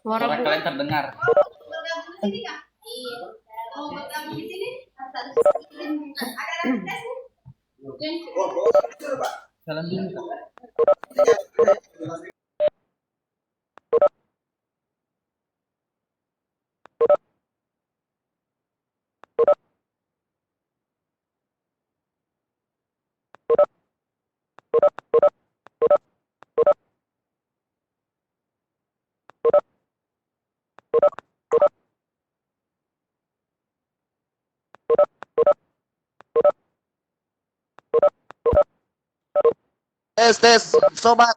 Suara kalian terdengar. Jalan dulu. Tes sobat.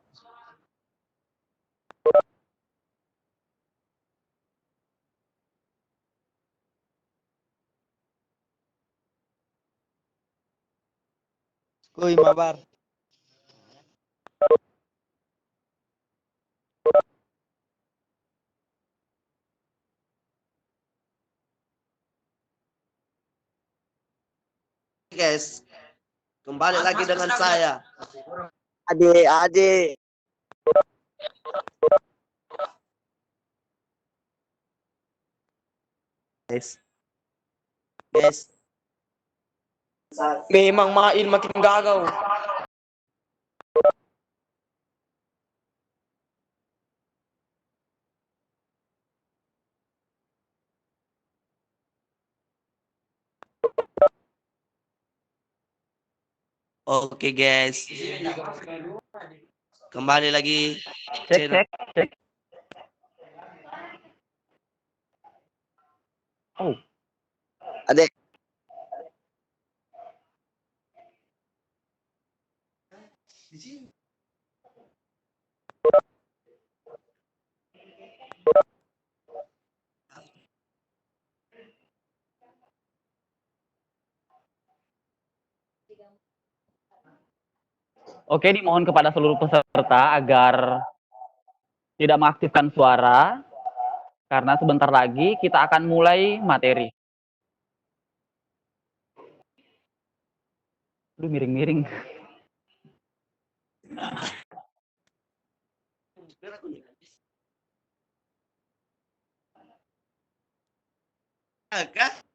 Kuy mabar. Guys, kembali lagi dengan saya. Ade. Guys. Memang main makin gagal. Oke guys, kembali lagi. Cek. Oh, Adek. oke, dimohon kepada seluruh peserta agar tidak mengaktifkan suara karena sebentar lagi kita akan mulai materi. Aduh, miring-miring. Agak.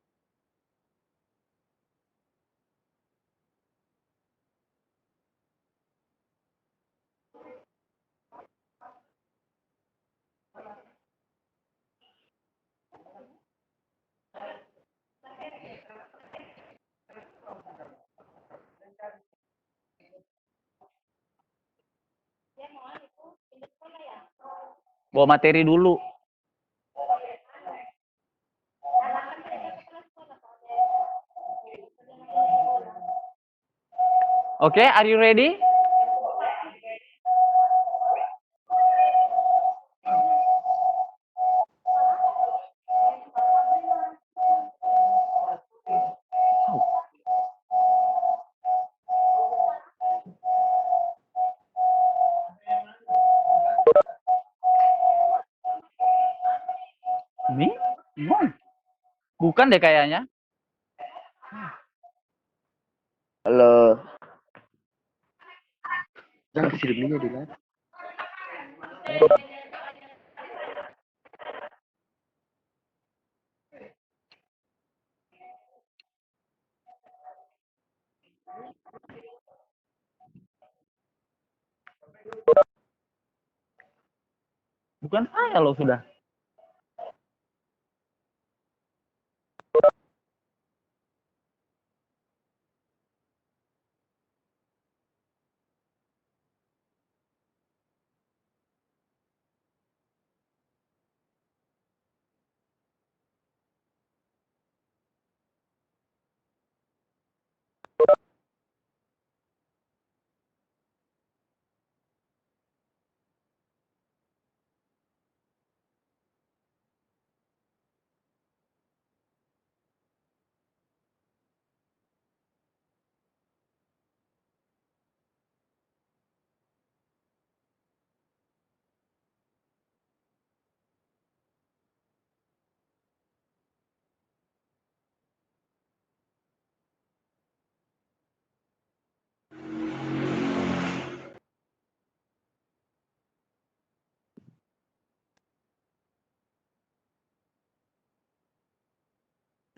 Bawa materi dulu. Oke, are you ready? Ini? Bukan deh kayaknya. Halo. Jangan kesini dulu di live. Bukan saya loh sudah.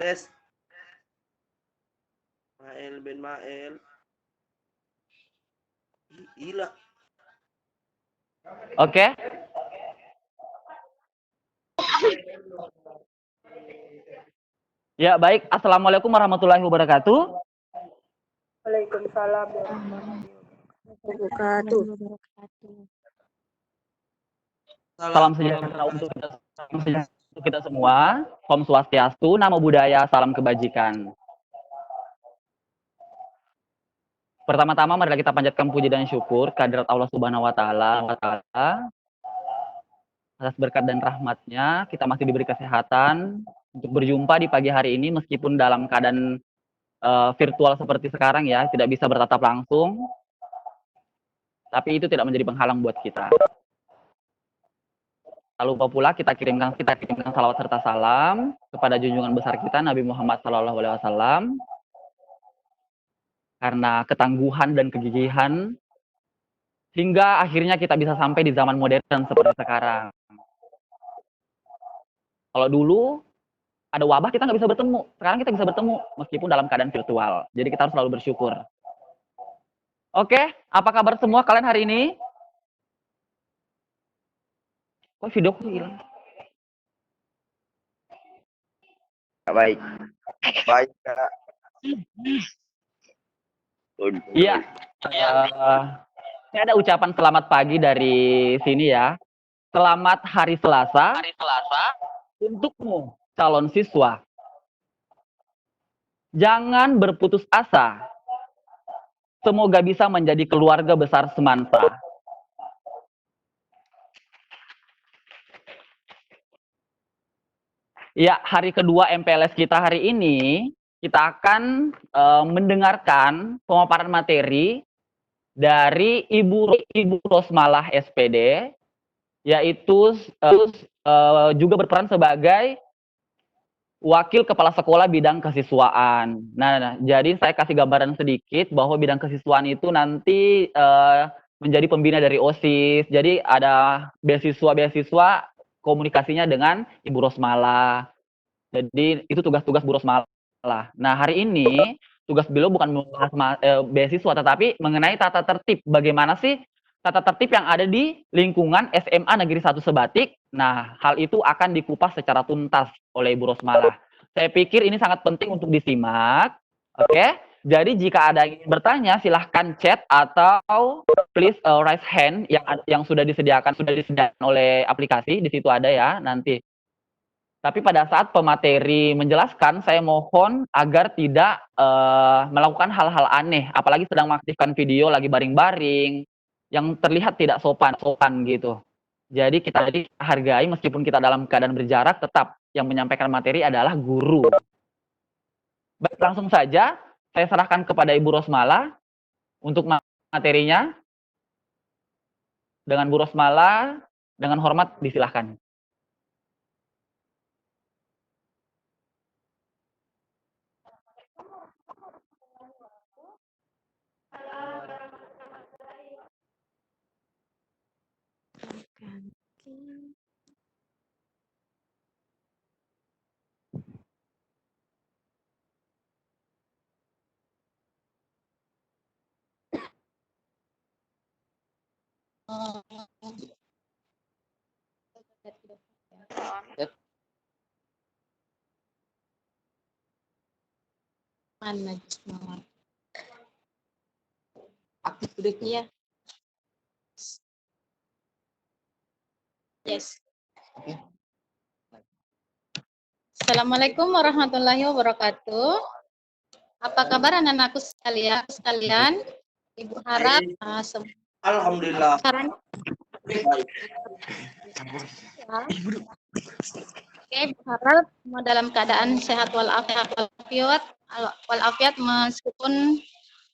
Tes. Mael bin Mael. Gila. Oke. Ya, baik. Assalamualaikum warahmatullahi wabarakatuh. Waalaikumsalam warahmatullahi wabarakatuh. Salam sejahtera untuk kita semua. Om Swastiastu, Namo Buddhaya, salam kebajikan. Pertama-tama marilah kita panjatkan puji dan syukur kehadirat Allah Subhanahu wa taala atas berkat dan rahmatnya kita masih diberi kesehatan untuk berjumpa di pagi hari ini meskipun dalam keadaan virtual seperti sekarang ya, tidak bisa bertatap langsung. Tapi itu tidak menjadi penghalang buat kita. Tak lupa pula kita kirimkan salawat serta salam kepada junjungan besar kita Nabi Muhammad SAW karena ketangguhan dan kegigihan hingga akhirnya kita bisa sampai di zaman modern seperti sekarang. Kalau dulu ada wabah kita nggak bisa bertemu, sekarang kita bisa bertemu meskipun dalam keadaan virtual. Jadi kita harus selalu bersyukur. Oke, apa kabar semua kalian hari ini? Kok videoku hilang? Baik. Baik, Kak. Iya. Ini ada ucapan selamat pagi dari sini ya. Selamat hari Selasa. Untukmu, calon siswa. Jangan berputus asa. Semoga bisa menjadi keluarga besar semansa. Ya, hari kedua MPLS kita hari ini, kita akan mendengarkan pemaparan materi dari Ibu Rosmalah SPD, yaitu juga berperan sebagai Wakil Kepala Sekolah Bidang Kesiswaan. Nah, jadi saya kasih gambaran sedikit bahwa bidang kesiswaan itu nanti menjadi pembina dari OSIS. Jadi ada beasiswa komunikasinya dengan Ibu Rosmalah. Jadi itu tugas-tugas Bu Rosmalah. Nah, hari ini tugas beliau bukan membahas beasiswa, tetapi mengenai tata tertib. Bagaimana sih tata tertib yang ada di lingkungan SMA Negeri 1 Sebatik? Nah, hal itu akan dikupas secara tuntas oleh Ibu Rosmalah. Saya pikir ini sangat penting untuk disimak. Oke? Jadi jika ada yang ingin bertanya, silahkan chat atau please raise hand yang sudah disediakan oleh aplikasi. Di situ ada ya nanti. Tapi pada saat pemateri menjelaskan, saya mohon agar tidak melakukan hal-hal aneh, apalagi sedang mengaktifkan video lagi baring-baring, yang terlihat tidak sopan gitu. Jadi kita hargai meskipun kita dalam keadaan berjarak, tetap yang menyampaikan materi adalah guru. Baik, langsung saja saya serahkan kepada Ibu Rosmalah untuk materinya. Dengan Bu Rosmalah, dengan hormat disilahkan. Mana semua? Aktif duduknya. Yes. Assalamualaikum warahmatullahi wabarakatuh. Apa kabar anak-anakku sekalian? Ibu harap Alhamdulillah. Baik. Oke, Ibu harap semua dalam keadaan sehat walafiat meskipun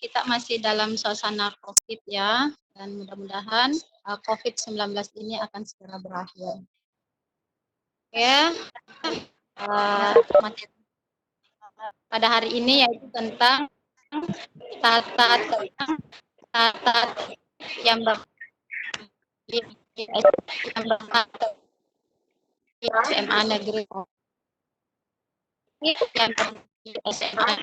kita masih dalam suasana COVID ya, dan mudah-mudahan COVID-19 ini akan segera berakhir. Ya, materi pada hari ini yaitu tentang tata yang SMA Negeri. yang SMA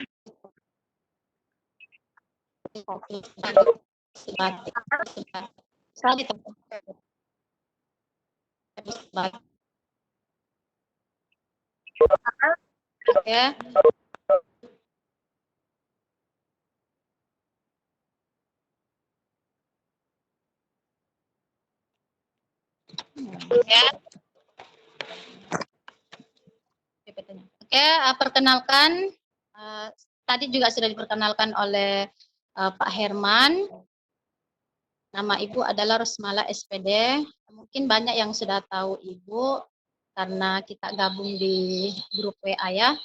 ya. Oke, perkenalkan, tadi juga sudah diperkenalkan oleh Pak Herman. Nama Ibu adalah Rosmala SPD. Mungkin banyak yang sudah tahu Ibu karena kita gabung di grup WA ya.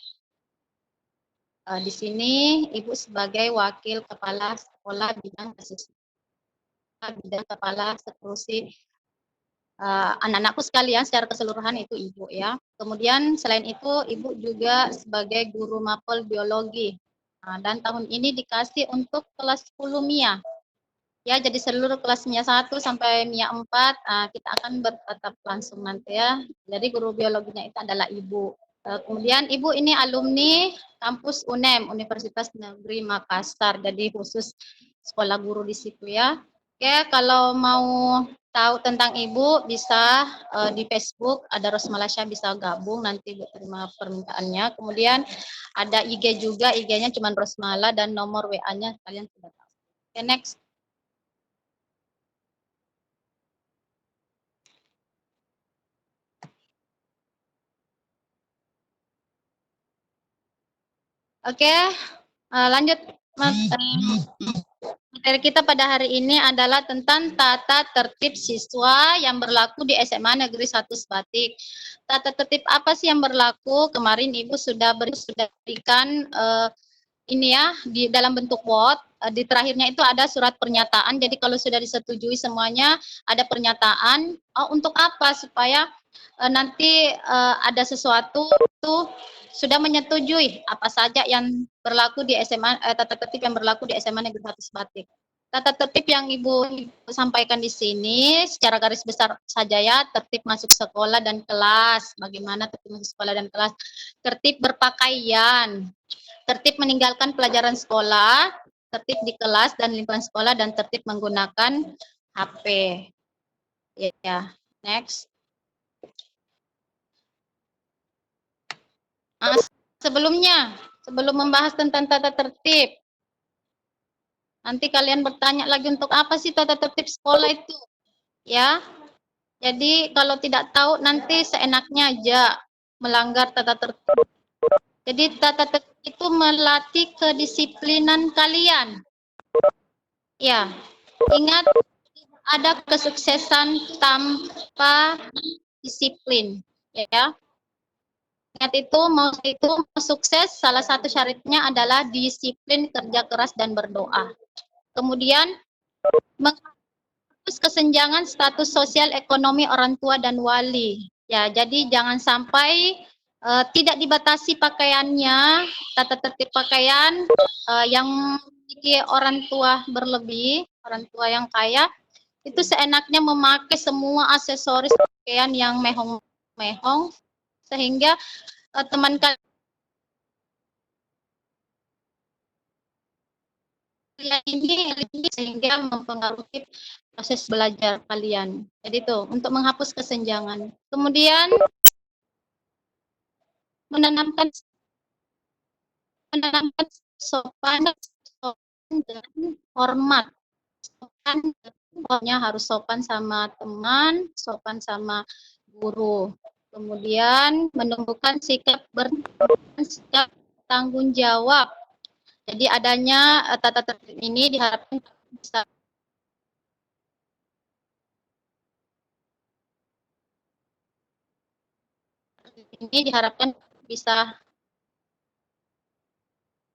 Di sini Ibu sebagai Wakil Kepala Sekolah Bidang Bidang Kepala Sekurasi anak-anakku sekalian secara keseluruhan itu Ibu ya. Kemudian selain itu Ibu juga sebagai guru mapel biologi. Dan tahun ini dikasih untuk kelas 10 MIA. Ya, jadi seluruh kelas MIA 1 sampai MIA 4 kita akan bertatap langsung nanti ya. Jadi guru biologinya itu adalah Ibu. Kemudian Ibu ini alumni kampus UNEM, Universitas Negeri Makassar. Jadi khusus sekolah guru di situ ya. Oke, kalau mau tahu tentang Ibu bisa di Facebook ada Rosmala Syah, bisa gabung nanti Ibu terima permintaannya. Kemudian ada IG juga, IG-nya cuma Rosmala dan nomor WA-nya kalian sudah tahu. Oke, next. Oke, lanjut. Materi kita pada hari ini adalah tentang tata tertib siswa yang berlaku di SMA Negeri 1 Sebatik. Tata tertib apa sih yang berlaku? Kemarin Ibu sudah berikan ini ya di dalam bentuk Word. Di terakhirnya itu ada surat pernyataan. Jadi kalau sudah disetujui semuanya ada pernyataan. Untuk apa? Supaya nanti ada sesuatu itu sudah menyetujui apa saja yang berlaku di SMA, tata tertib yang berlaku di SMA Negeri 1 Sebatik. Tata tertib yang Ibu sampaikan di sini secara garis besar saja ya, tertib masuk sekolah dan kelas. Bagaimana tertib masuk sekolah dan kelas? Tertib berpakaian, tertib meninggalkan pelajaran sekolah, tertib di kelas dan lingkungan sekolah, dan tertib menggunakan HP. Ya, next. Sebelum membahas tentang tata tertib, nanti kalian bertanya lagi untuk apa sih tata tertib sekolah itu, ya. Jadi kalau tidak tahu nanti seenaknya aja melanggar tata tertib. Jadi tata tertib itu melatih kedisiplinan kalian. Ya, ingat ada kesuksesan tanpa disiplin, ya. Ingat itu, mau sukses, salah satu syaratnya adalah disiplin, kerja keras, dan berdoa. Kemudian, menghapus kesenjangan status sosial ekonomi orang tua dan wali. Ya, jadi jangan sampai tidak dibatasi pakaiannya, tata tertib pakaian yang memiliki orang tua berlebih, orang tua yang kaya, itu seenaknya memakai semua aksesoris pakaian yang mehong-mehong, sehingga teman kalian ini sehingga mempengaruhi proses belajar kalian. Jadi itu untuk menghapus kesenjangan. Kemudian menanamkan sopan dan hormat. Sopan harus sopan sama teman, sopan sama guru. Kemudian menumbuhkan sikap tanggung jawab. Jadi adanya tata tertib ini diharapkan bisa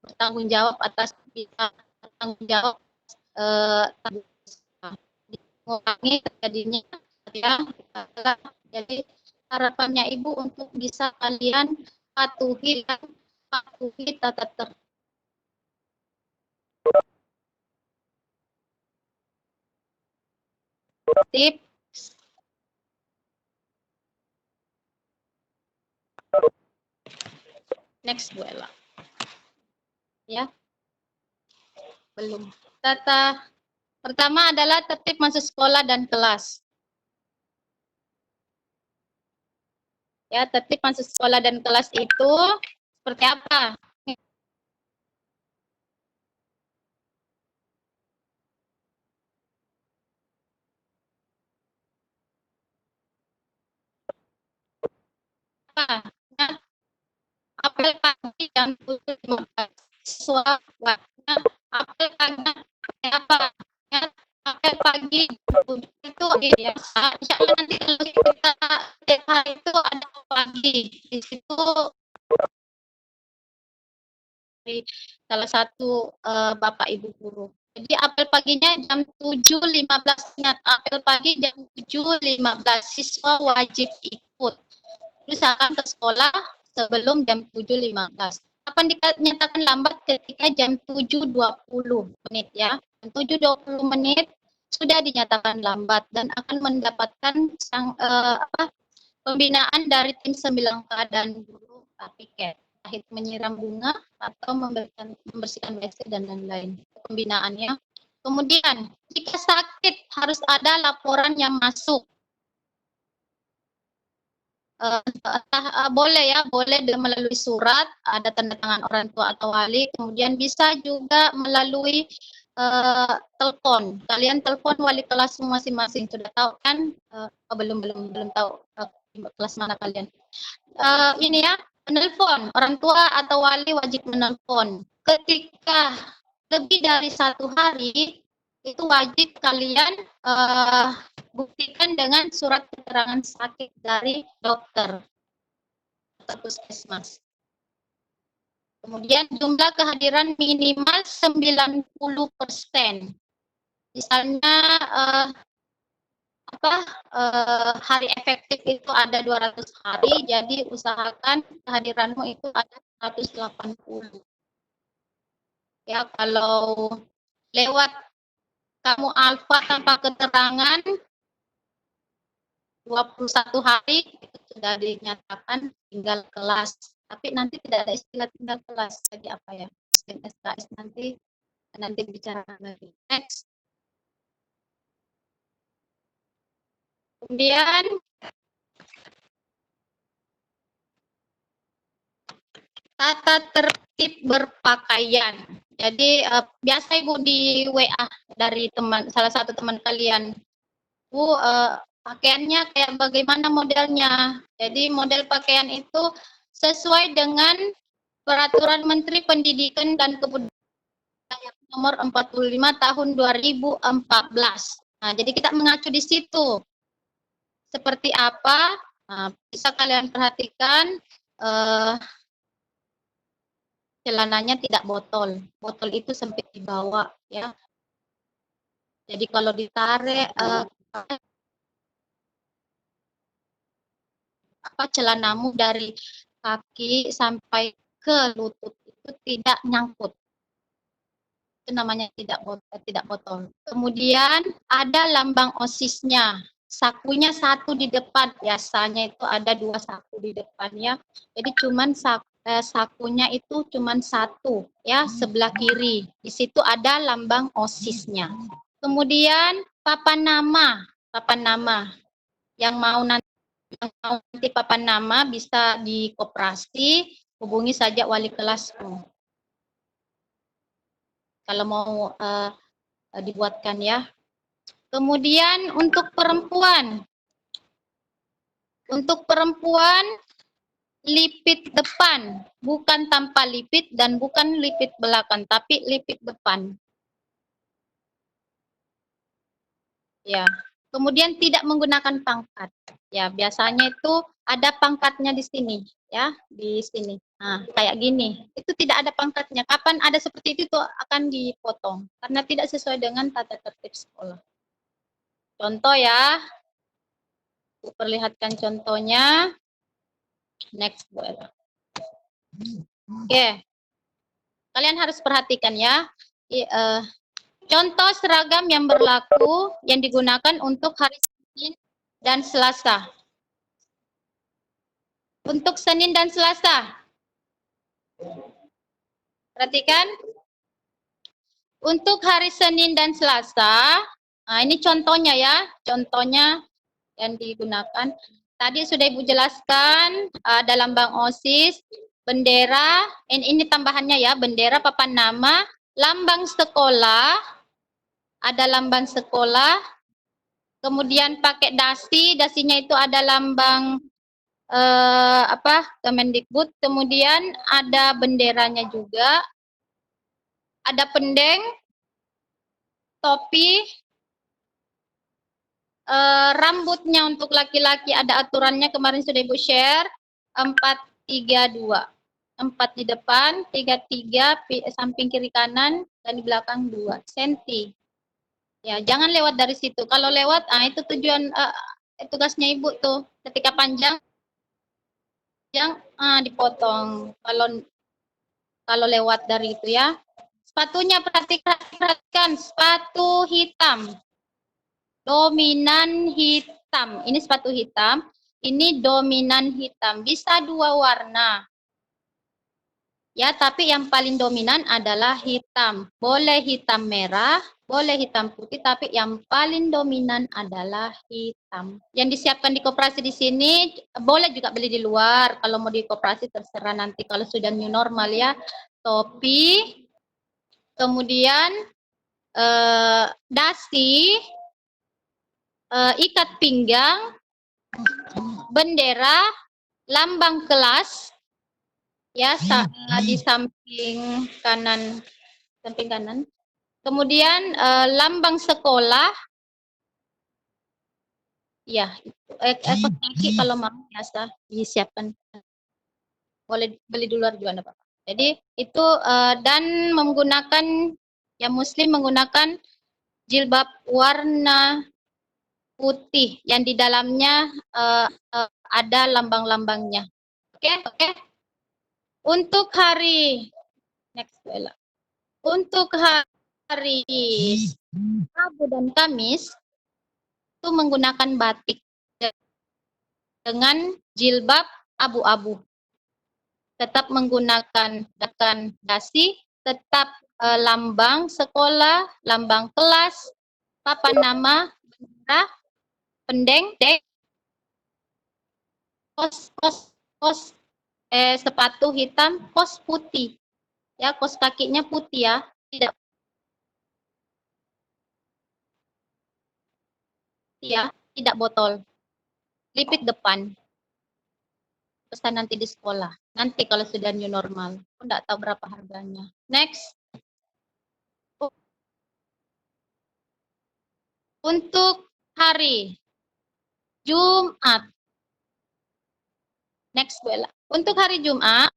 bertanggung jawab atas bertanggung jawab mengurangi terjadinya ya. Jadi harapannya Ibu untuk bisa kalian patuhi tata tertib Next, Bu Ella. Ya, belum. Tata pertama adalah tertib masuk sekolah dan kelas. Ya, tertib masuk sekolah dan kelas itu seperti apa? Ya, apel pagi jam 7.15. Siswa waktunya apel pagi apa? Ya, apel pagi itu biasa. Insya Allah nanti kalau kita TK itu ada pagi. Di situ dari salah satu Bapak Ibu guru. Jadi apel paginya jam 7.15. Ingat, apel pagi jam 7.15. Siswa wajib ikut. Usahakan ke sekolah sebelum jam 7.15. Kapan dinyatakan lambat? Ketika jam 7.20 menit ya. Jam 7.20 menit sudah dinyatakan lambat dan akan mendapatkan pembinaan dari tim 9K dan guru piket. Entah itu menyiram bunga atau membersihkan WC dan lain-lain. Pembinaannya. Kemudian, jika sakit harus ada laporan yang masuk. Boleh ya, boleh melalui surat, ada tanda tangan orang tua atau wali, kemudian bisa juga melalui telepon. Kalian telepon wali kelas masing-masing, sudah tahu kan? Belum tahu kelas mana kalian. Ini ya, menelpon orang tua atau wali wajib menelpon. Ketika lebih dari 1 hari itu wajib kalian buktikan dengan surat keterangan sakit dari dokter atau puskesmas. Kemudian jumlah kehadiran minimal 90%. Misalnya hari efektif itu ada 200 hari, jadi usahakan kehadiranmu itu ada 180. Ya, kalau lewat kamu alfa tanpa keterangan 21 hari itu sudah dinyatakan tinggal kelas. Tapi nanti tidak ada istilah tinggal kelas. Jadi apa ya? SKS nanti bicarakan lagi. Next. Kemudian tata tertib berpakaian. Jadi biasa Ibu di WA dari salah satu teman kalian. Bu, pakaiannya kayak bagaimana modelnya? Jadi model pakaian itu sesuai dengan Peraturan Menteri Pendidikan dan Kebudayaan Nomor 45 Tahun 2014. Nah, jadi kita mengacu di situ. Seperti apa? Nah, bisa kalian perhatikan celananya tidak botol. Botol itu sempit di bawah ya. Jadi kalau ditarik celanamu dari kaki sampai ke lutut itu tidak nyangkut. Itu namanya tidak botol. Kemudian ada lambang OSIS-nya. Sakunya 1 di depan. Biasanya itu ada 2 saku di depannya. Jadi cuman sakunya itu cuman 1 ya, sebelah kiri. Di situ ada lambang OSIS-nya. Kemudian papan nama. Yang mau nanti papan nama bisa di koperasi, hubungi saja wali kelasmu. Kalau mau dibuatkan ya. Kemudian untuk perempuan lipit depan, bukan tanpa lipit dan bukan lipit belakang, tapi lipit depan. Ya. Kemudian tidak menggunakan pangkat. Ya, biasanya itu ada pangkatnya di sini, ya, di sini. Nah, kayak gini. Itu tidak ada pangkatnya. Kapan ada seperti itu akan dipotong karena tidak sesuai dengan tata tertib sekolah. Contoh ya. Perlihatkan contohnya. Next, Bu Ella. Oke. Kalian harus perhatikan ya. Contoh seragam yang berlaku yang digunakan untuk hari Senin dan Selasa. Untuk Senin dan Selasa. Perhatikan. Untuk hari Senin dan Selasa, nah ini contohnya ya, contohnya yang digunakan. Tadi sudah Ibu jelaskan, ada lambang OSIS, bendera, ini tambahannya ya, bendera, papan nama, lambang sekolah, ada lambang sekolah, kemudian pakai dasi, dasinya itu ada lambang Kemendikbud, kemudian ada benderanya juga, ada pendeng, topi, rambutnya untuk laki-laki ada aturannya, kemarin sudah Ibu share, 4-3-2. 4 di depan, 3-3 samping kiri kanan, dan di belakang 2 cm. Ya, jangan lewat dari situ. Kalau lewat, itu tujuan tugasnya Ibu tuh. Ketika panjang, yang dipotong. Kalau lewat dari itu ya. Sepatunya perhatikan, sepatu hitam. Dominan hitam. Ini sepatu hitam, ini dominan hitam. Bisa 2 warna. Ya, tapi yang paling dominan adalah hitam. Boleh hitam merah, boleh hitam putih, tapi yang paling dominan adalah hitam. Yang disiapkan di koperasi di sini, boleh juga beli di luar. Kalau mau di koperasi terserah nanti kalau sudah new normal ya. Topi, kemudian dasi, ikat pinggang, bendera, lambang kelas, ya di samping kanan, kemudian lambang sekolah, ya kaki kalau mau biasa disiapkan, boleh beli di luar juga enggak apa-apa. Jadi itu dan menggunakan yang muslim menggunakan jilbab warna putih yang di dalamnya ada lambang-lambangnya. Oke. Untuk hari untuk hari Rabu dan Kamis itu menggunakan batik dengan jilbab abu-abu. Tetap menggunakan dasi, tetap lambang sekolah, lambang kelas, papan nama, bendera, pendeng, kos sepatu hitam, kos putih. Ya, kos kakinya putih ya, tidak botol. Lipit depan. Pesan nanti di sekolah. Nanti kalau sudah new normal. Aku enggak tahu berapa harganya. Next. Untuk hari Jumat. Next, Bella. Untuk hari Jumat,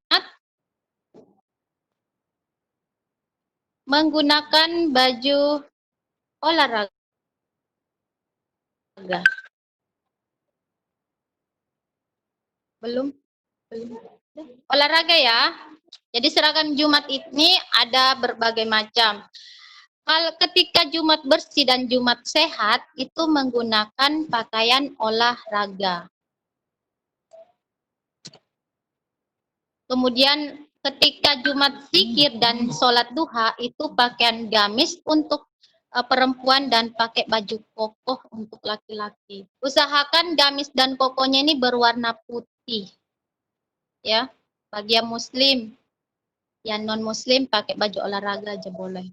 menggunakan baju olahraga. Belum. Olahraga ya. Jadi seragam Jumat ini ada berbagai macam. Kalau ketika Jumat bersih dan Jumat sehat, itu menggunakan pakaian olahraga. Kemudian ketika Jumat zikir dan sholat duha, itu pakaian gamis untuk perempuan dan pakai baju kokoh untuk laki-laki. Usahakan gamis dan kokohnya ini berwarna putih. Ya, bagi yang muslim. Yang non muslim pakai baju olahraga aja boleh.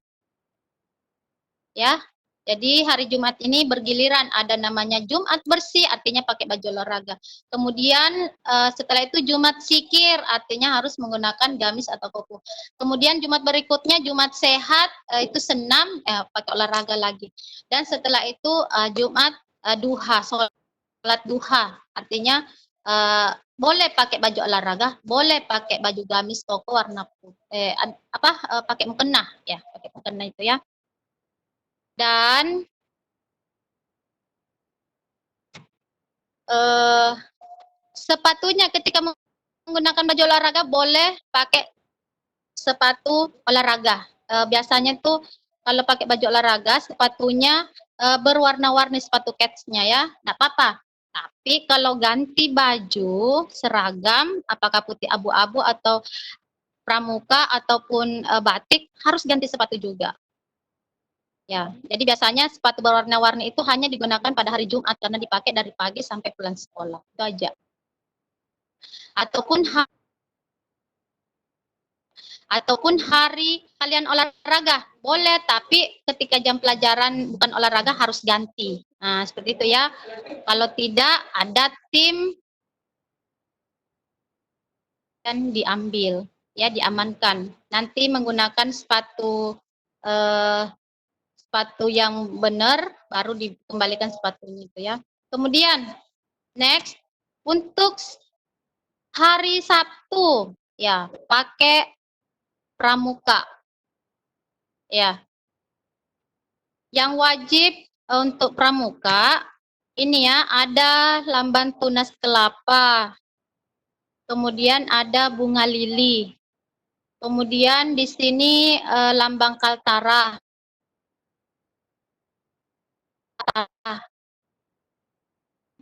Ya. Jadi hari Jumat ini bergiliran, ada namanya Jumat bersih, artinya pakai baju olahraga. Kemudian setelah itu Jumat zikir, artinya harus menggunakan gamis atau koko. Kemudian Jumat berikutnya Jumat sehat, itu senam, pakai olahraga lagi. Dan setelah itu Jumat duha, sholat duha, artinya boleh pakai baju olahraga, boleh pakai baju gamis koko warna putih, pakai mukena ya, pakai mukena itu ya. Dan sepatunya ketika menggunakan baju olahraga boleh pakai sepatu olahraga. Biasanya tuh kalau pakai baju olahraga sepatunya berwarna-warni, sepatu ketsnya ya, nggak apa-apa. Tapi kalau ganti baju seragam, apakah putih abu-abu atau pramuka ataupun batik harus ganti sepatu juga. Ya, jadi biasanya sepatu berwarna-warni itu hanya digunakan pada hari Jumat karena dipakai dari pagi sampai pulang sekolah. Itu aja. Ataupun hari kalian olahraga boleh, tapi ketika jam pelajaran bukan olahraga harus ganti. Nah, seperti itu ya. Kalau tidak ada tim dan diambil, ya diamankan. Nanti menggunakan sepatu sepatu yang benar, baru dikembalikan sepatunya itu ya. Kemudian next, untuk hari Sabtu ya pakai pramuka. Ya. Yang wajib untuk pramuka ini ya, ada lamban tunas kelapa. Kemudian ada bunga lili. Kemudian di sini lambang Kaltara.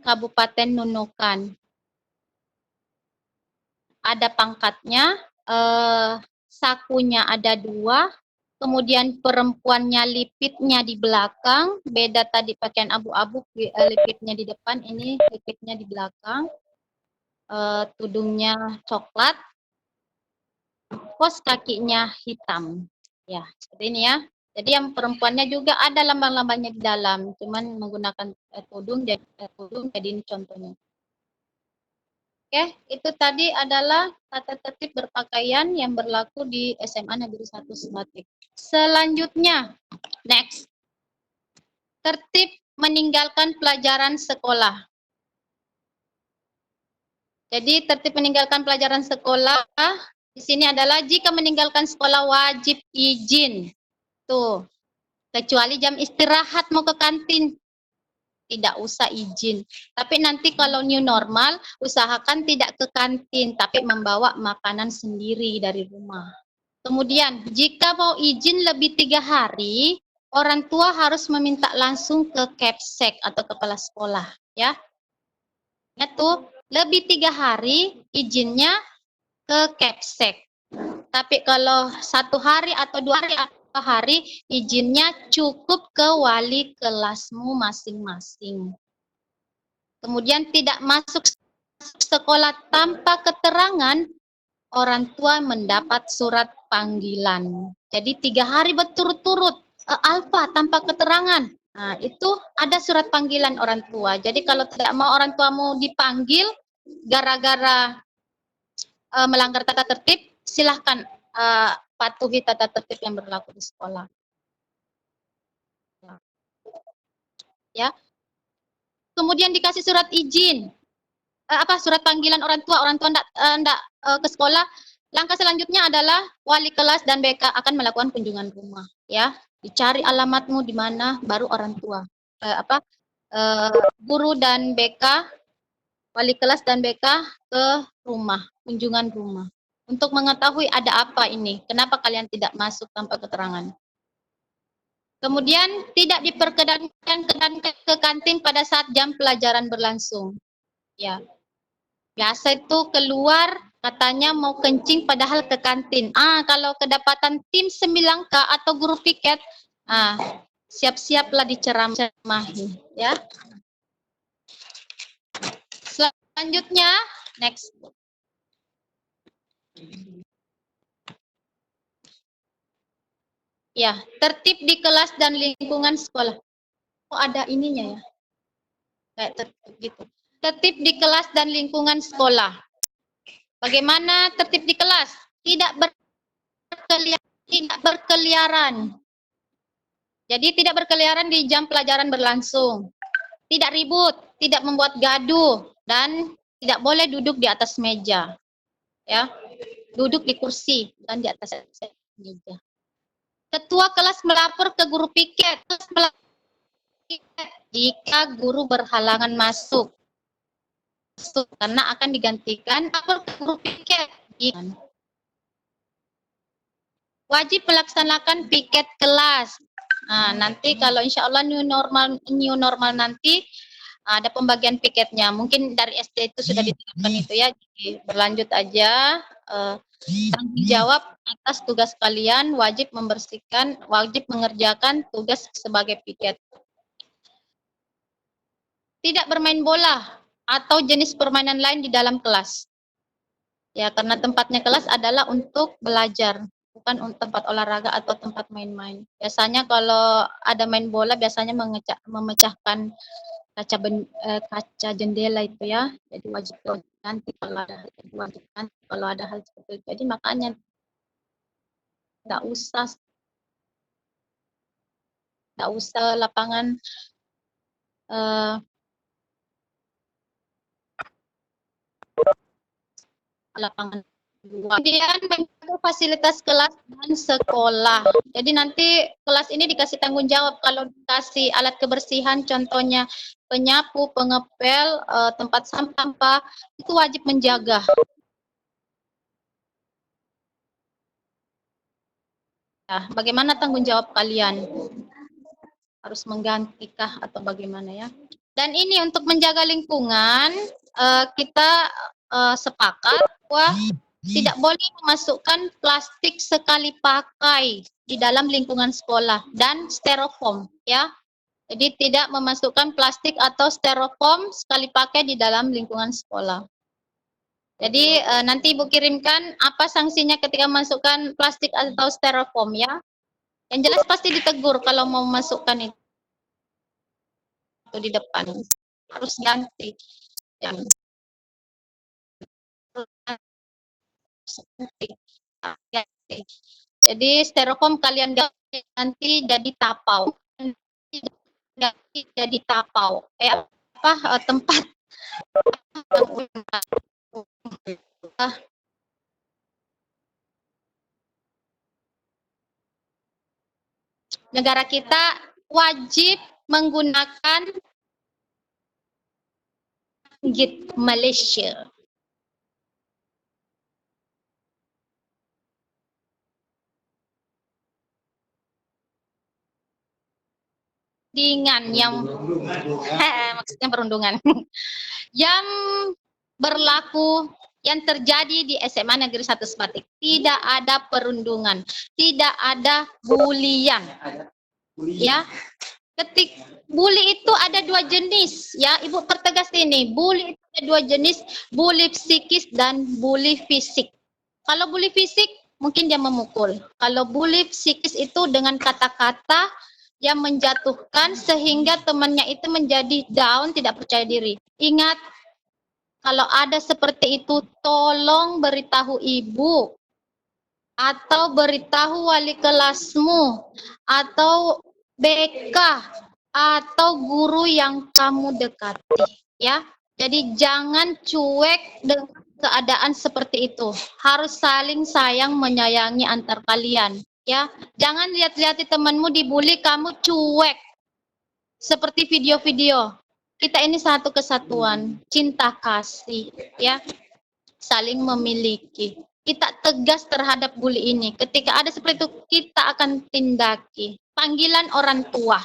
Kabupaten Nunukan. Ada pangkatnya, sakunya ada 2, kemudian perempuannya lipitnya di belakang, beda tadi pakaian abu-abu, lipitnya di depan, ini lipitnya di belakang, tudungnya coklat, kos kakinya hitam. Ya, seperti ini ya. Jadi yang perempuannya juga ada lambang-lambangnya di dalam, cuman menggunakan tudung jadi ini contohnya. Oke, itu tadi adalah tata tertib berpakaian yang berlaku di SMA Negeri 1 Sebatik. Selanjutnya, next. Tertib meninggalkan pelajaran sekolah. Jadi tertib meninggalkan pelajaran sekolah di sini adalah jika meninggalkan sekolah wajib izin. Tuh. Kecuali jam istirahat mau ke kantin. Tidak usah izin. Tapi nanti kalau new normal, usahakan tidak ke kantin, tapi membawa makanan sendiri dari rumah. Kemudian, jika mau izin lebih 3 hari, orang tua harus meminta langsung ke Kepsek atau kepala sekolah. Ya, ingat tuh, lebih 3 hari izinnya ke Kepsek. Tapi kalau 1 hari atau 2 hari hari izinnya cukup ke wali kelasmu masing-masing. Kemudian tidak masuk sekolah tanpa keterangan, orang tua mendapat surat panggilan. Jadi 3 hari berturut-turut alfa tanpa keterangan. Nah, itu ada surat panggilan orang tua. Jadi kalau tidak mau orang tuamu dipanggil gara-gara melanggar tata tertib, silahkan patuhi tata tertib yang berlaku di sekolah. Ya. Kemudian dikasih surat izin, surat panggilan orang tua enggak ke sekolah. Langkah selanjutnya adalah wali kelas dan BK akan melakukan kunjungan rumah. Ya, dicari alamatmu di mana, baru orang tua, guru dan BK, wali kelas dan BK ke rumah, kunjungan rumah. Untuk mengetahui ada apa ini, kenapa kalian tidak masuk tanpa keterangan. Kemudian tidak diperkenankan ke kantin pada saat jam pelajaran berlangsung. Ya, biasa itu keluar katanya mau kencing padahal ke kantin. Kalau kedapatan tim 9K atau guru piket, siap-siaplah diceramahi. Ya. Selanjutnya, next. Ya, tertib di kelas dan lingkungan sekolah. Oh, ada ininya ya. Kayak tertib gitu. Tertib di kelas dan lingkungan sekolah. Bagaimana tertib di kelas? Tidak berkeliaran. Jadi tidak berkeliaran di jam pelajaran berlangsung. Tidak ribut, tidak membuat gaduh, dan tidak boleh duduk di atas meja. Ya. Duduk di kursi dan di atas meja. Ketua kelas melapor ke guru piket jika guru berhalangan masuk karena akan digantikan lapor ke guru piket. Wajib melaksanakan piket kelas. Nanti kalau insya Allah new normal nanti ada pembagian piketnya. Mungkin dari SD itu sudah diterapkan itu ya. Jadi berlanjut aja tanggung jawab atas tugas kalian, wajib membersihkan, wajib mengerjakan tugas sebagai piket. Tidak bermain bola atau jenis permainan lain di dalam kelas. Ya, karena tempatnya kelas adalah untuk belajar, bukan untuk tempat olahraga atau tempat main-main. Biasanya kalau ada main bola, biasanya memecahkan kaca jendela itu ya. Jadi wajib ganti kalau ada hal seperti itu. Jadi makanya nggak usah lapangan kemudian menjaga fasilitas kelas dan sekolah. Jadi nanti kelas ini dikasih tanggung jawab kalau dikasih alat kebersihan, contohnya penyapu, pengepel, tempat sampah, itu wajib menjaga. Nah, bagaimana tanggung jawab kalian? Harus menggantikah atau bagaimana ya? Dan ini untuk menjaga lingkungan, kita sepakat bahwa tidak boleh memasukkan plastik sekali pakai di dalam lingkungan sekolah dan styrofoam ya. Jadi tidak memasukkan plastik atau styrofoam sekali pakai di dalam lingkungan sekolah. Jadi nanti Ibu kirimkan apa sanksinya ketika memasukkan plastik atau styrofoam ya. Yang jelas pasti ditegur kalau mau memasukkan itu di depan. Harus ganti. Ya. Jadi styrofoam kalian nanti jadi tapau. Jadi tapau. Tempat negara kita wajib menggunakan ringgit Malaysia. Yang maksudnya perundungan yang berlaku yang terjadi di SMA Negeri 1 Sebatik. Tidak ada perundungan, tidak ada bulian. Ya. Bully itu ada dua jenis ya, Ibu pertegas ini. Bully itu ada dua jenis, bully psikis dan bully fisik. Kalau bully fisik mungkin dia memukul. Kalau bully psikis itu dengan kata-kata yang menjatuhkan sehingga temannya itu menjadi down, tidak percaya diri. Ingat, kalau ada seperti itu, tolong beritahu ibu atau beritahu wali kelasmu atau BK atau guru yang kamu dekati, ya. Jadi jangan cuek dengan keadaan seperti itu. Harus saling sayang menyayangi antar kalian. Ya, jangan lihat-lihat temanmu dibully, kamu cuek. Seperti video-video. Kita ini satu kesatuan, cinta kasih, ya. Saling memiliki. Kita tegas terhadap bully ini. Ketika ada seperti itu, kita akan tindaki. Panggilan orang tua.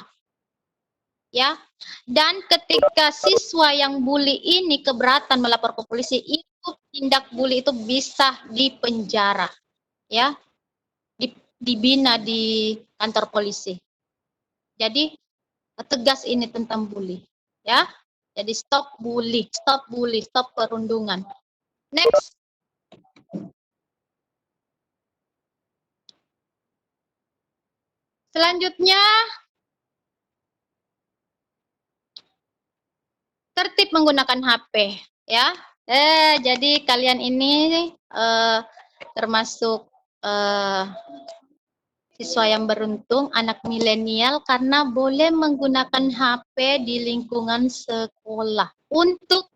Ya. Dan ketika siswa yang bully ini keberatan melapor ke polisi, itu tindak bully itu bisa dipenjara. Ya. Dibina di kantor polisi. Jadi tegas ini tentang bully, ya. Jadi stop bully, stop perundungan. Next. Selanjutnya tertib menggunakan HP, ya. Jadi kalian ini termasuk siswa yang beruntung, anak milenial, karena boleh menggunakan HP di lingkungan sekolah untuk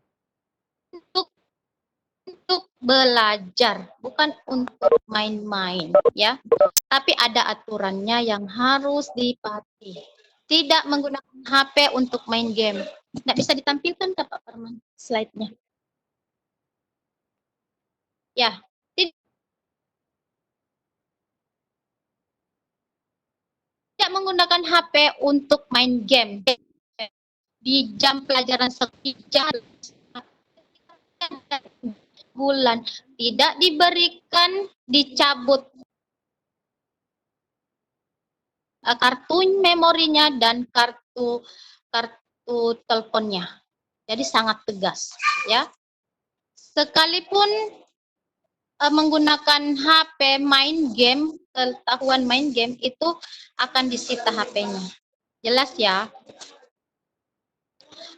belajar, bukan untuk main-main, ya. Tapi ada aturannya yang harus dipatuhi. Tidak menggunakan HP untuk main game. Tidak bisa ditampilkan, Pak Parman, slide-nya. Ya. Tidak menggunakan HP untuk main game di jam pelajaran sekolah. bulan. Tidak diberikan, dicabut kartu memorinya dan kartu teleponnya. Jadi sangat tegas, ya. Sekalipun menggunakan HP main game, ketahuan main game itu akan disita HP-nya. Jelas ya?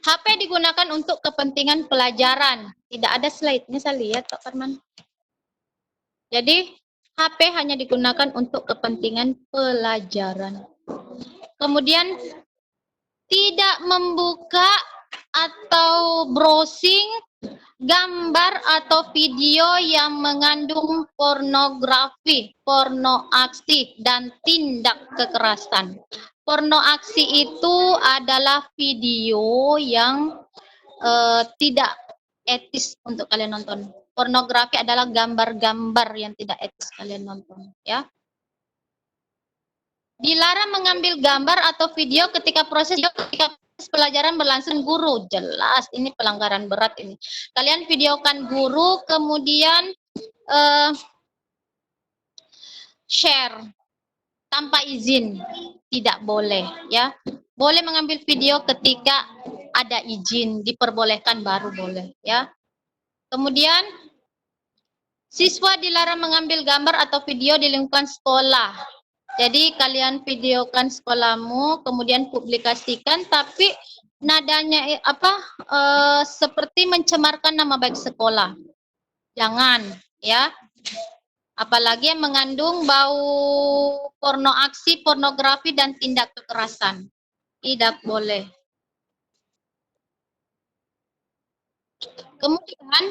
HP digunakan untuk kepentingan pelajaran. Tidak ada slide-nya saya lihat Pak Parman. Jadi HP hanya digunakan untuk kepentingan pelajaran. Kemudian tidak membuka atau browsing gambar atau video yang mengandung pornografi, pornoaksi, dan tindak kekerasan. Pornoaksi itu adalah video yang tidak etis untuk kalian nonton. Pornografi adalah gambar-gambar yang tidak etis kalian nonton, ya. Dilarang mengambil gambar atau video ketika proses pelajaran berlangsung. Guru, jelas ini pelanggaran berat ini. Kalian videokan guru, kemudian share tanpa izin, tidak boleh, ya. Boleh mengambil video ketika ada izin, diperbolehkan baru boleh, ya. Kemudian siswa dilarang mengambil gambar atau video di lingkungan sekolah. Jadi kalian videokan sekolahmu, kemudian publikasikan, tapi nadanya seperti mencemarkan nama baik sekolah. Jangan, ya. Apalagi yang mengandung bau pornoaksi, pornografi, dan tindak kekerasan. Tidak boleh. Kemudian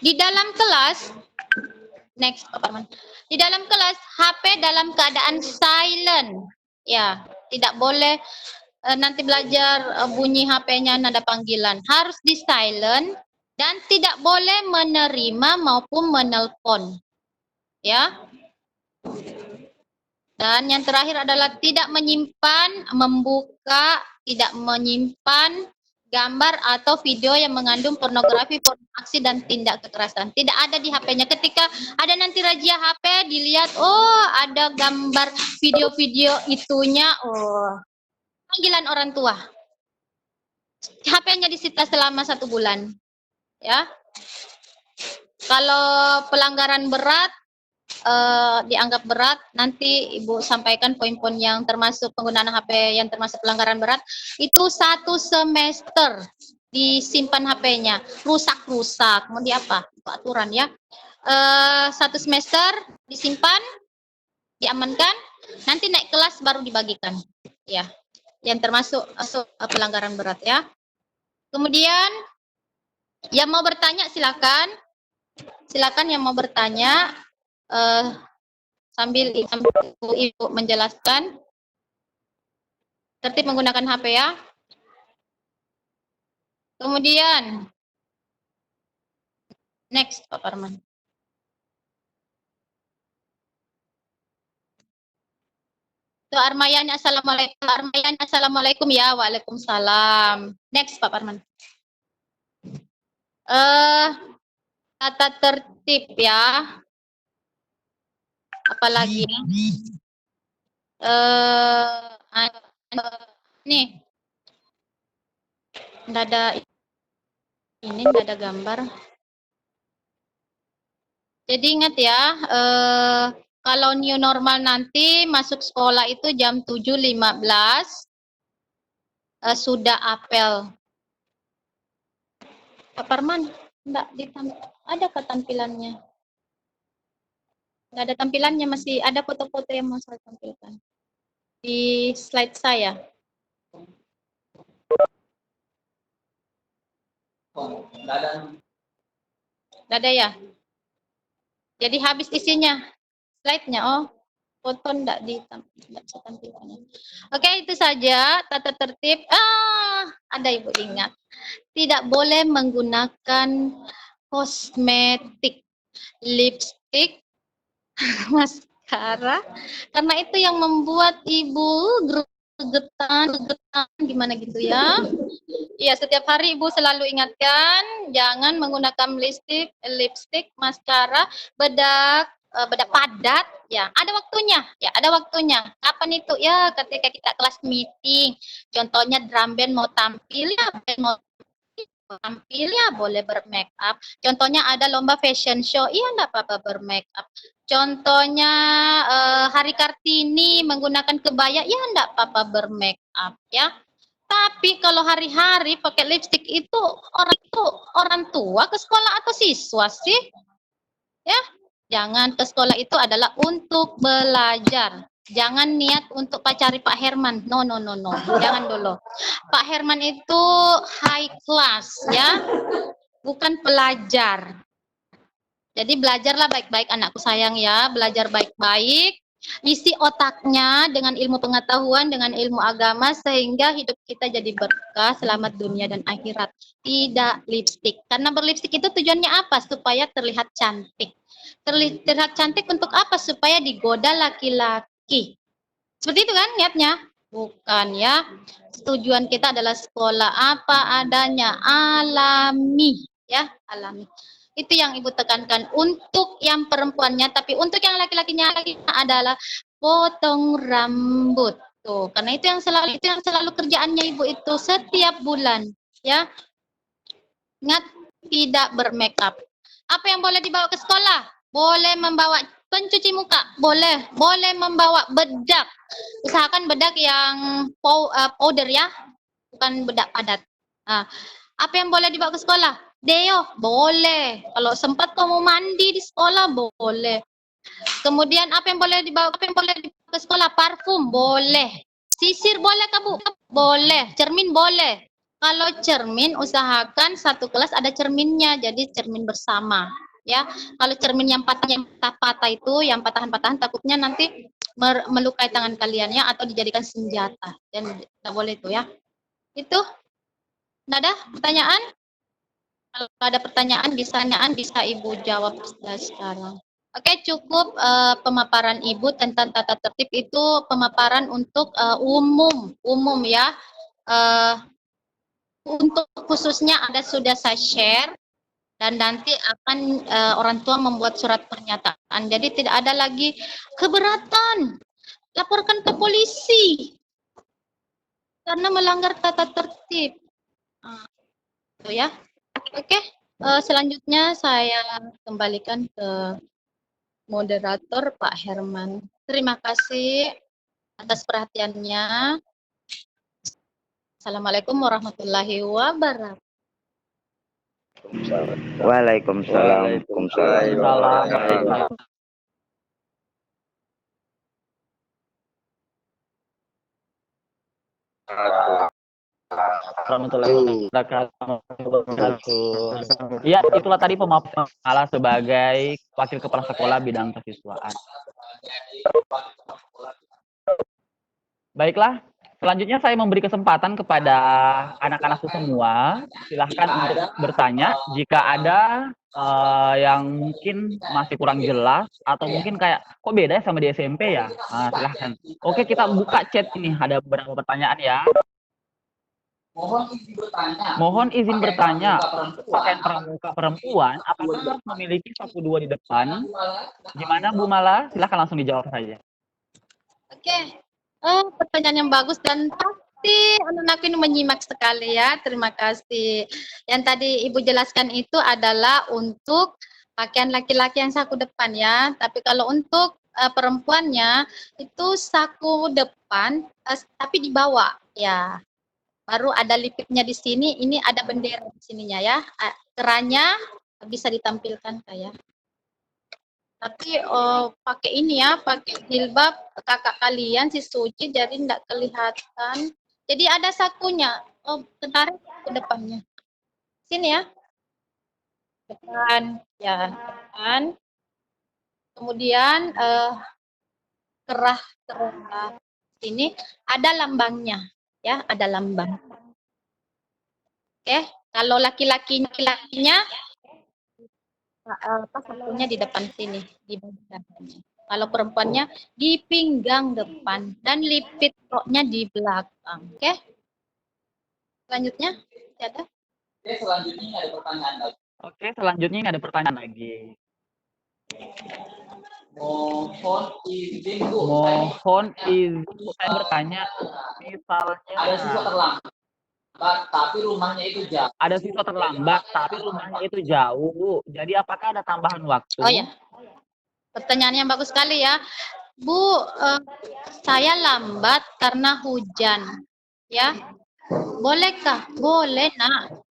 di dalam kelas, next Pak Parman. Di dalam kelas, HP dalam keadaan silent. Ya, tidak boleh nanti belajar bunyi HP-nya nada panggilan. Harus di silent dan tidak boleh menerima maupun menelpon. Ya. Dan yang terakhir adalah tidak menyimpan, membuka, tidak menyimpan gambar atau video yang mengandung pornografi, pornoaksi, dan tindak kekerasan. Tidak ada di HP-nya. Ketika ada nanti razia HP, dilihat, oh ada gambar video-video itunya, oh panggilan orang tua. HP-nya disita selama 1 bulan. Ya. Kalau pelanggaran berat, dianggap berat, nanti Ibu sampaikan poin-poin yang termasuk penggunaan HP yang termasuk pelanggaran berat. Itu 1 semester disimpan HP-nya, rusak-rusak, mau di apa? Itu aturan, ya. 1 semester disimpan, diamankan, nanti naik kelas baru dibagikan, ya. Yang termasuk pelanggaran berat, ya. Kemudian yang mau bertanya silakan. Silakan yang mau bertanya. Sambil Ibu menjelaskan tertib menggunakan HP, ya. Kemudian next Pak Parman. Tuh Armayani, assalamualaikum. Armayani, assalamualaikum, ya. Waalaikumsalam. Next Pak Parman. Tata tertib, ya. Apalagi nih nggak ada ini, nggak ada gambar. Jadi ingat ya, kalau new normal nanti masuk sekolah itu jam 7.15 sudah apel. Pak Parman, enggak ada ketampilannya. Nggak ada tampilannya, masih ada foto-foto yang mau saya tampilkan di slide saya. Nggak ada ya? Jadi habis isinya slide-nya. Oh, foto nggak bisa tampilkannya. Oke, itu saja tata tertib. Ada Ibu ingat. Tidak boleh menggunakan kosmetik, lipstick, maskara, karena itu yang membuat Ibu getan, gimana gitu ya. Iya, setiap hari Ibu selalu ingatkan jangan menggunakan lipstik, maskara, bedak padat. Ya, ada waktunya. Ya, ada waktunya. Kapan itu? Ya, ketika kita kelas meeting. Contohnya drum band mau tampil ya, boleh bermake up. Contohnya ada lomba fashion show, iya enggak apa-apa bermake up. Contohnya Hari Kartini menggunakan kebaya, ya enggak apa-apa bermake up ya. Tapi kalau hari-hari pakai lipstik itu orang tua ke sekolah atau siswa sih? Ya, jangan ke sekolah itu adalah untuk belajar. Jangan niat untuk pacari Pak Herman. No. Jangan dulu. Pak Herman itu high class ya, bukan pelajar. Jadi belajarlah baik-baik anakku sayang ya, belajar baik-baik. Isi otaknya dengan ilmu pengetahuan, dengan ilmu agama, sehingga hidup kita jadi berkah, selamat dunia dan akhirat. Tidak lipstik. Karena berlipstik itu tujuannya apa? Supaya terlihat cantik. Terlihat cantik untuk apa? Supaya digoda laki-laki. Seperti itu kan niatnya? Bukan ya. Tujuan kita adalah sekolah apa adanya, alami. Ya, alami. Itu yang Ibu tekankan untuk yang perempuannya, tapi untuk yang laki-lakinya adalah potong rambut. Tuh, karena itu yang selalu kerjaannya Ibu itu setiap bulan, ya. Ingat, tidak bermakeup. Apa yang boleh dibawa ke sekolah? Boleh membawa pencuci muka, boleh membawa bedak. Usahakan bedak yang powder ya, bukan bedak padat. Nah, apa yang boleh dibawa ke sekolah? Deo, boleh. Kalau sempat kamu mandi di sekolah, boleh. Kemudian apa yang boleh dibawa ke sekolah? Parfum, boleh. Sisir boleh kamu? Boleh. Cermin boleh. Kalau cermin, usahakan satu kelas ada cerminnya, jadi cermin bersama. Ya, kalau cermin yang patah-patah itu, yang patahan-patahan, takutnya nanti melukai tangan kalian ya, atau dijadikan senjata. Dan tidak boleh itu ya. Itu. Nggak ada pertanyaan? Kalau ada pertanyaan bisa Ibu jawab sekarang. Oke, cukup pemaparan Ibu tentang tata tertib itu pemaparan untuk umum ya. Untuk khususnya sudah saya share dan nanti akan orang tua membuat surat pernyataan. Jadi tidak ada lagi keberatan, laporkan ke polisi karena melanggar tata tertib. Itu ya. Oke, selanjutnya saya kembalikan ke moderator Pak Herman. Terima kasih atas perhatiannya. Assalamualaikum warahmatullahi wabarakatuh. Waalaikumsalam. Warahmatullahi wabarakatuh. Ya, itulah tadi pemaparan Ala sebagai Wakil Kepala Sekolah Bidang Kesiswaan. Baiklah, selanjutnya saya memberi kesempatan kepada anak-anakku semua. Silahkan untuk bertanya jika ada yang mungkin masih kurang jelas atau mungkin kayak kok beda sama di SMP ya. Nah, silahkan. Oke, kita buka chat ini. Ada beberapa pertanyaan ya. Mohon izin bertanya, pakaian pramuka perempuan apakah harus memiliki sapu dua di depan? Gimana Bu Mala? Silahkan langsung dijawab saja. Oke. Pertanyaan yang bagus dan pasti anak-anak ini menyimak sekali ya. Terima kasih. Yang tadi Ibu jelaskan itu adalah untuk pakaian laki-laki yang saku depan ya. Tapi kalau untuk perempuannya itu saku depan tapi di bawah ya. Baru ada lipitnya di sini, ini ada bendera di sininya ya. Kerahnya bisa ditampilkan kayak. Tapi pakai ini ya, pakai jilbab kakak kalian si Suci jadi tidak kelihatan. Jadi ada sakunya. Oh, bentar ke depannya. Sini ya. Depan, ya, depan. Kemudian kerah sini ada lambangnya, ya, ada lambang. Oke, kalau laki-lakinya sakunya di depan sini, di bagian dadanya. Kalau perempuannya di pinggang depan dan lipit roknya di belakang. Oke? Selanjutnya, ada? Oke, selanjutnya ini ada pertanyaan lagi. Oke, selanjutnya ini ada pertanyaan lagi. Mohon izin Bu. Mohon izin Bu, saya bertanya, misalnya ada siswa terlambat tapi rumahnya itu jauh. Ada siswa terlambat tapi rumahnya itu jauh, Bu. Jadi apakah ada tambahan waktu? Oh ya. Pertanyaan yang bagus sekali ya. Bu, saya lambat karena hujan. Ya. Bolehkah? Boleh, Nak.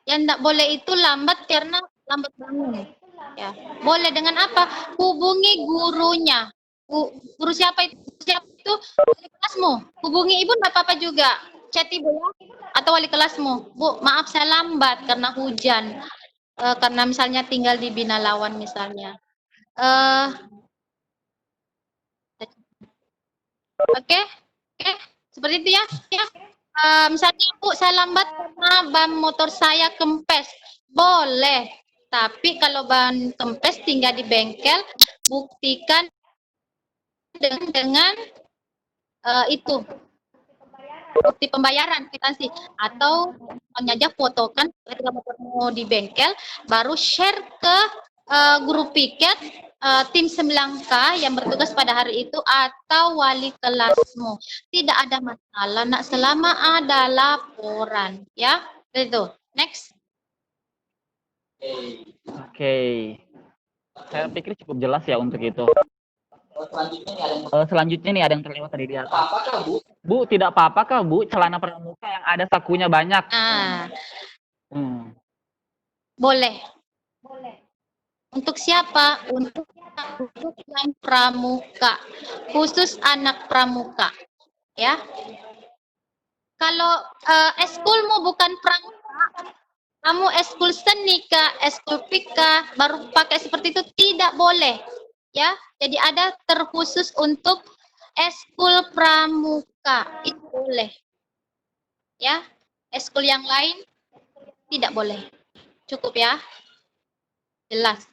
Yang tidak boleh itu lambat karena lambat bangun. Ya. Boleh dengan apa? Hubungi gurunya. Guru siapa itu? Wali kelasmu. Hubungi ibu tidak apa-apa juga. Chat ibu ya. Atau wali kelasmu. Bu, maaf saya lambat karena hujan. Karena misalnya tinggal di Binalawan misalnya. Oke, seperti itu ya. Misalnya Bu, saya lambat karena ban motor saya kempes. Boleh. Tapi kalau ban kempes tinggal di bengkel, buktikan dengan itu bukti pembayaran kwitansi, atau aja fotokan ketika motormu di bengkel, baru share ke guru piket tim 9K yang bertugas pada hari itu atau wali kelasmu. Tidak ada masalah nak, selama ada laporan ya. Itu next. Oke. Saya pikir cukup jelas ya untuk itu. Selanjutnya nih ada yang terlewat tadi di atas. Apakah Bu? Bu, tidak apa-apakah Bu celana pramuka yang ada sakunya banyak? Boleh. Untuk siapa? Untuk yang pramuka, khusus anak pramuka, ya. Kalau eskulmu bukan pramuka, kamu eskul seni kah, eskul pika, baru pakai seperti itu, tidak boleh, ya. Jadi ada terkhusus untuk eskul pramuka, itu boleh, ya. Eskul yang lain tidak boleh. Cukup ya, jelas.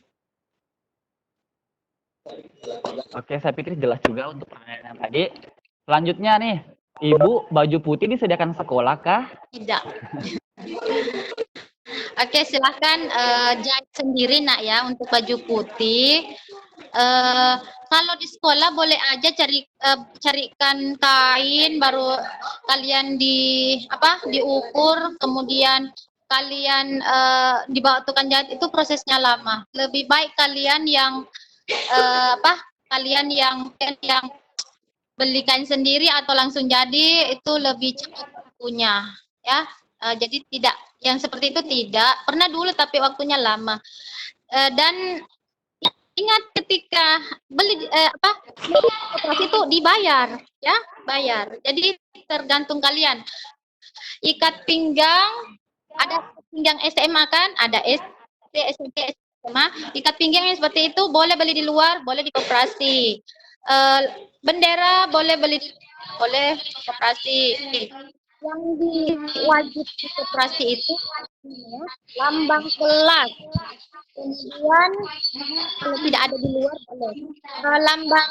Oke, saya pikir jelas juga untuk pertanyaan yang tadi. Selanjutnya nih, Ibu, baju putih disediakan sekolah kah? Tidak. Oke, silahkan jahit sendiri nak ya untuk baju putih. Kalau di sekolah boleh aja carikan kain, baru kalian diukur, kemudian kalian dibawa tukang jahit, itu prosesnya lama. Lebih baik kalian yang beli kain sendiri atau langsung jadi, itu lebih cepat waktunya ya. Jadi tidak yang seperti itu, tidak pernah dulu tapi waktunya lama. Dan ingat ketika beli operasi itu dibayar ya, bayar. Jadi tergantung kalian. Ikat pinggang, ada pinggang SMA kan, ada SD, SMP, SMA. Ikat pinggang yang seperti itu boleh beli di luar, boleh di koperasi. Bendera boleh beli, boleh koperasi. Yang wajib di koperasi itu lambang kelas. Kemudian kalau tidak ada di luar boleh lambang